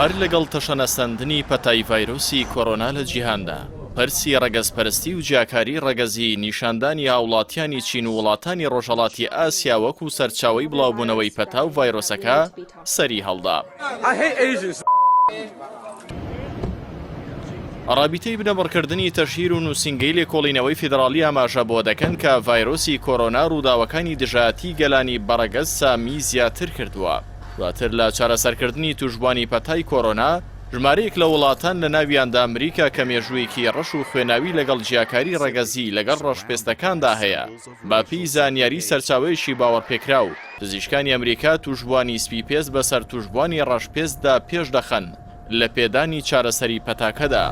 هەر لەگەڵ تەشەنەسەندنی پەتای ڤایرۆسی کۆڕۆنا لە جیهاندا پەرسی ڕەگەزپەرستی و جیاکاری ڕەگەزی نیشاندانی هاوڵاتیانی چین و وڵاتانی ڕۆژهەڵاتی ئاسیا وەکو سەرچاوەی بڵاوبوونەوەی پەتا و ڤایرۆسەکە سەری هەڵدا. ڕابیتەی بنەبڕکردنی تەشهیر و نووسینگەی لێکۆڵینەوەی فیدراڵی ئاماژە بۆ دەکەن کە ڤایرۆسی کۆڕۆنا ڕووداوەکانی دژایەتی گەلانی بەڕەگەز سامی زیاتر کردووە. دواتر لە چارەسەرکردنی توشبوانی پەتای کۆڕۆنا ژمارەیەک لە وڵاتان لە ناویاندا ئەمریکا کە مێژوویەکی ڕەش و خوێناوی لەگەڵ جیاکاری ڕەگەزی لەگەڵ ڕەشپێستەکاندا هەیە. باپی زانیاری سەرچاوەیەکی باوەڕپێکرا و پزیشکانی ئەمریکا توشبوانی سپی پێست بەسەر توشبوانی ڕەشپێستدا پێش دەخەن لە پێدانی چارەسەری پەتاکەدا.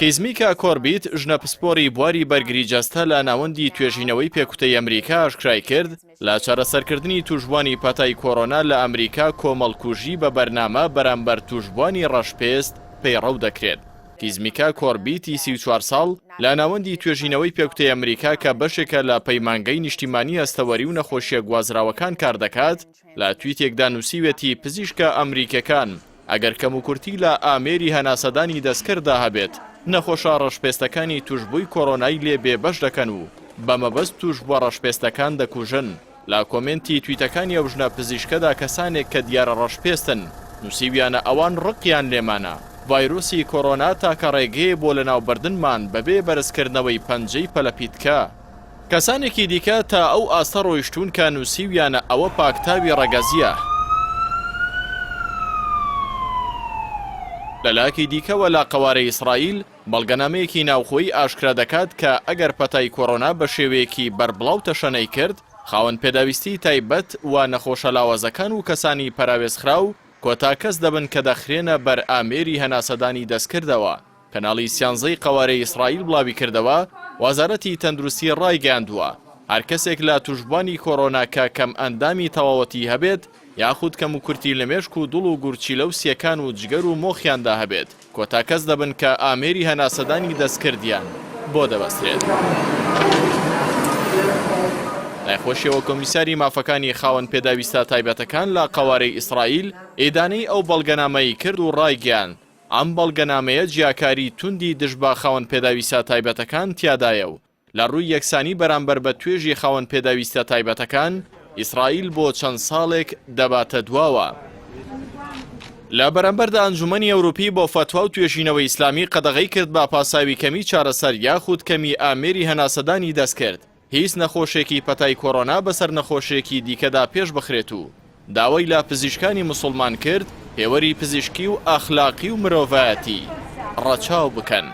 کەیزمیکا کۆربیت ژنە پسپۆری بواری بەرگری جەستە لە ناوەندی توێژینەوەی پێکوتەی ئەمریکا ئاشکرای کرد لە چارەسەرکردنی توشبوانی پەتای کۆڕۆنا لە ئەمریکا کۆمەڵکوژی بە بەرنامە بەرامبەر توشبوانی ڕەشپێست پەیڕەو دەکرێت. کیزمیکا کۆربیتی 34 ساڵ لە ناوەندی توێژینەوەی پێکوتەی ئەمریکا کە بەشێکە لە پەیمانگەی نیشتیمانی ئەستەوەری و نەخۆشیە گوازراوەکان کار دەکات لە تویتێکدا نووسیوێتی پزیشکە ئەمریکەکان ئەگەر کەموکورتی لە ئامێری هەناسەدانی دەستکرددا هەبێت نەخۆشە ڕەشپێستەکانی توشبووی کۆڕۆنای لێ بێبەش دەکەن و بەمەبەست توشبووە ڕەشپێستەکان دەکوژن. لە کۆمنتی تویتەکانی ئەو ژنە پزیشکەدا کەسانێک کە دیارە ڕەشپێستن نووسیویانە ئەوان ڕقیان لێمانە ڤایرۆسی کۆڕۆنا تاکە ڕێگەیە بۆ لەناوبردنمان بەبێ بەرزکردنەوەی پەنجەی پەلەپیتکە. کەسانێکی دیکە تا ئەو ئاستە ڕۆیشتون کە نووسیویانە ئەوە پاکتاوی ڕەگەزیە. لەلاکی دیکەوە لە قەوارەی ئیسرائیل بەڵگەنامەیەکی ناوخۆیی ئاشکرا دەکات کە ئەگەر پەتای کۆڕۆنا بە شێوەیەکی بەربڵاو تەشەنەی کرد خاوەن پێداویستی تایبەت و نەخۆشە لاوازەکان و کەسانی پەراوێزخرا و کۆتا کەس دەبن کە دەخرێنە بەر ئامێری هەناسەدانی دەستکردەوە. کەناڵی سیانزەی قەوارەی ئیسرائیل بڵاوی کردەوە وەزارەتی تەندروستی ڕایگەاندووە هەر کەسێک لە توشبوانی کۆڕۆنا کە کەم ئەندامی تەواوەتی هەبێت یاخود کەموکورتی لە مێشک و دڵ و گورچی لەو سیەکان و جگەر و مۆخیاندا هەبێت کۆتا کەس دەبن کە ئامێری هەناسەدانی دەستکردیان بۆ دەبەسترێت. نایخۆشیەوە کۆمیساری مافەکانی خاوەن پێداویستە تایبەتەکان لە قەوارەی ئیسرائیل ئێدانەی ئەو بەڵگەنامەی کرد و ڕایگەیان. ئەم بەڵگەنامەیە جیاکاری توندی دژ بە خاوەن پێداویستە تایبەتەکان تیادایە و لە ڕووی یەکسانی بەرامبەر بە توێژی خاوەن پێداویستە تایبەتەکان ئیسرائیل بۆ چەند ساڵێک دەباتە دواوە. لە بەرامبەردا ئەنجومەنی ئەوروپی بۆ فەتوا و توێژینەوەی ئیسلامی قەدەغەی کرد بە پاساوی کەمی چارەسەر یاخود کەمی ئامێری هەناسەدانی دەستکرد هیچ نەخۆشێکی پەتای کۆڕۆنا بەسەر نەخۆشێکی دیکەدا پێش بخرێت و داوای لە پزیشکانی موسڵمان کرد پێوەری پزیشکی و ئەخلاقی و مرۆڤایەتی ڕەچاو بکەن.